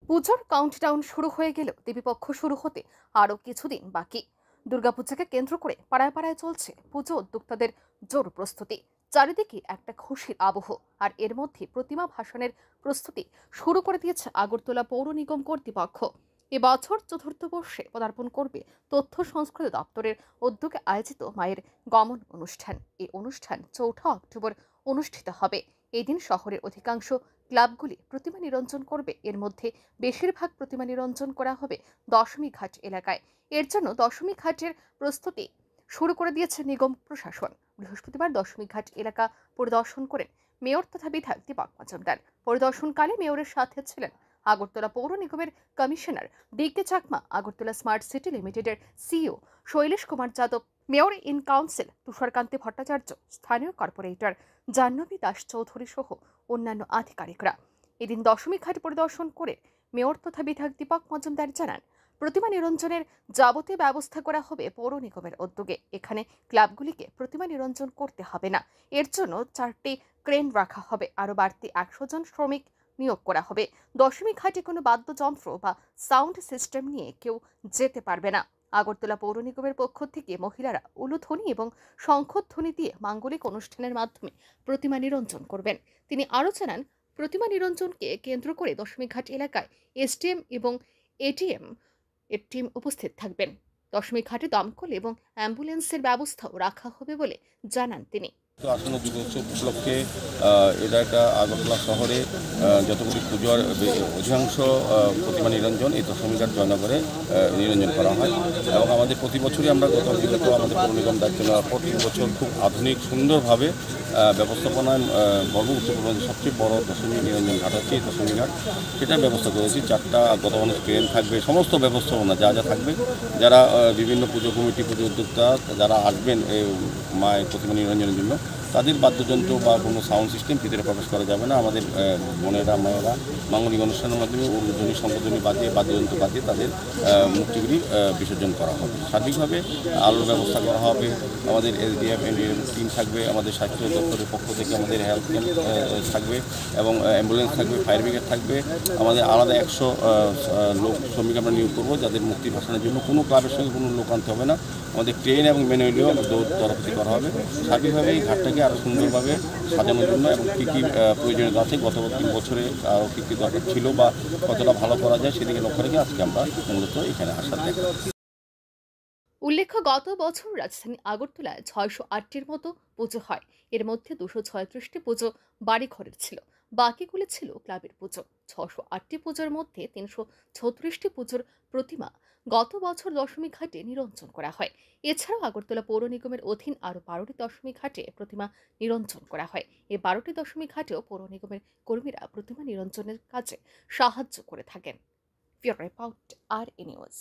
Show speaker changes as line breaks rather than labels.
পুজোর কাউন্টডাউন শুরু হয়ে গেলেও দেবীপক্ষ শুরু হতে আরও কিছুদিন বাকি। দুর্গাপূজাকে কেন্দ্র করে পাড়ায় পাড়ায় চলছে পুজো উদ্যোক্তাদের জোর প্রস্তুতি। চারিদিকে একটা খুশির আবহ। আর এর মধ্যে প্রতিমা ভাসানের প্রস্তুতি শুরু করে দিয়েছে আগরতলা পৌর নিগম কর্তৃপক্ষ। এবছর চতুর্থ বর্ষে পদার্পণ করবে তথ্য সংস্কৃতি দপ্তরের উদ্যোগে আয়োজিত মায়ের গমন অনুষ্ঠান। এই অনুষ্ঠান 4 অক্টোবর অনুষ্ঠিত হবে। এই দিন শহরের অধিকাংশ ক্লাবগুলি প্রতিমা নিরঞ্জন করবে। এর মধ্যে বেশিরভাগ প্রতিমা নিরঞ্জন করা হবে দশমী ঘাট এলাকায়। এর জন্য দশমী ঘাটের প্রস্তুতি শুরু করে দিয়েছে নিগম প্রশাসন। বৃহস্পতিবার দশমী ঘাট এলাকা পরিদর্শন করেন মেয়র তথা বিধায়ক দীপক মজুমদার। পরিদর্শনকালে মেয়রের সাথে ছিলেন আগরতলা পৌর নিগমের commissioner DK Chakma, Agartala smart city লিমিটেডের CEO Shailesh Kumar Yadav, mayor in council Tusharkanti Bhattacharya, স্থানীয় কর্পোরেটর জাহ্নবী দাস চৌধুরী সহ অন্যান্য আধিকারিকরা। এদিন দশমী ঘাট পরিদর্শন করে মেয়র তথা বিধায়ক দীপক মজুমদার জানান, প্রতিমা নিরঞ্জনের যাবতীয় ব্যবস্থা করা হবে পৌর নিগমের উদ্যোগে। এখানে ক্লাবগুলিকে প্রতিমা নিরঞ্জন করতে হবে না। এর জন্য 4টি ক্রেন রাখা হবে। আরও বাড়তি 100 জন শ্রমিক নিয়োগ করা হবে। দশমী ঘাটে কোনো বাদ্যযন্ত্র বা সাউন্ড সিস্টেম নিয়ে কেউ যেতে পারবে না। আগরতলা পৌর নিগমের পক্ষ থেকে মহিলারা উলুধ্বনি এবং শঙ্খধ্বনি দিয়ে মাঙ্গলিক অনুষ্ঠানের মাধ্যমে প্রতিমা নিরঞ্জন করবেন। তিনি আরও জানান, প্রতিমা নিরঞ্জনকে কেন্দ্র করে দশমীঘাট এলাকায় এসডিএম এবং এটিএম এর টিম উপস্থিত থাকবেন। দশমীঘাটে দমকল এবং অ্যাম্বুলেন্সের ব্যবস্থাও রাখা হবে বলে জানান তিনি।
আসন্ন দুর্গোৎসব উপলক্ষে এটা একটা আগরতলা শহরে যতগুলি পুজোর অধিকাংশ প্রতিমা নিরঞ্জন এই দশমীঘাট জয়নগরে নিরঞ্জন করা হয় এবং আমাদের প্রতি বছরই আমরা বিগত আমাদের পৌর নিগম দায়িত্ব নেওয়ার পর 3 বছর খুব আধুনিক সুন্দরভাবে ব্যবস্থাপনায় উত্তর পূর্বাঞ্চলের সবচেয়ে বড় দশমী নিরঞ্জন ঘাট হচ্ছে এই দশমী ঘাট। সেটার ব্যবস্থা করেছি। 4টা গতমানে ট্রেন থাকবে, সমস্ত ব্যবস্থাপনা যা যা থাকবে। যারা বিভিন্ন পুজো কমিটি, পুজো উদ্যোক্তা যারা আসবেন এই মায়ের প্রতিমা নিরঞ্জনের জন্য, তাদের বাদ্যযন্ত্র বা কোনো সাউন্ড সিস্টেম ভিতরে প্রবেশ করা যাবে না। আমাদের বোনেরা মায়েরা মাঙ্গলিক অনুষ্ঠানের মাধ্যমে উলুধ্বনি শঙ্খধ্বনি বাজিয়ে বাদ্যযন্ত্র বাজিয়ে তাদের মূর্তিগুলি বিসর্জন করা হবে। সার্বিকভাবে আলোর ব্যবস্থা করা হবে। আমাদের এসডিএফ এনডিএম টিম থাকবে, আমাদের স্বাস্থ্য দপ্তরের পক্ষ থেকে আমাদের হেলথ ক্যাম্প থাকবে এবং অ্যাম্বুলেন্স থাকবে, ফায়ার ব্রিগেড থাকবে। আমাদের আলাদা 100 লোক শ্রমিক আমরা নিয়োগ করবো, যাদের মূর্তি ভাসানোর জন্য কোনো ক্লাবের সঙ্গে কোনো লোক আনতে হবে না। আমাদের ট্রেন এবং ম্যানুয়ালিও তরফতি করা হবে। সার্বিকভাবে এই ঘাটটাকে আরও সুন্দরভাবে সাজানোর জন্য এবং কী কী প্রয়োজনীয়তা আছে, গত 3 বছরে আরও কী কী দরকার ছিল বা কতটা ভালো করা যায় সেদিকে লক্ষ্য রেখে আজকে আমরা মূলত এখানে আসার দেখা।
উল্লেখ্য, গত বছর রাজধানী আগরতলায় 608টির মতো পুজো হয়। এর মধ্যে 236টি পুজো বাড়িঘরের ছিল, বাকিগুলি ছিল ক্লাবের পুজো। 608টি পুজোর মধ্যে 336টি পুজোর প্রতিমা গত বছর দশমী ঘাটে নিরঞ্জন করা হয়। এছাড়াও আগরতলা পৌর নিগমের অধীন আরও 12টি দশমী ঘাটে প্রতিমা নিরঞ্জন করা হয়। এই 12টি দশমী ঘাটেও পৌর নিগমের কর্মীরা প্রতিমা নিরঞ্জনের কাজে সাহায্য করে থাকেন। রিপোর্ট আর নিউজ।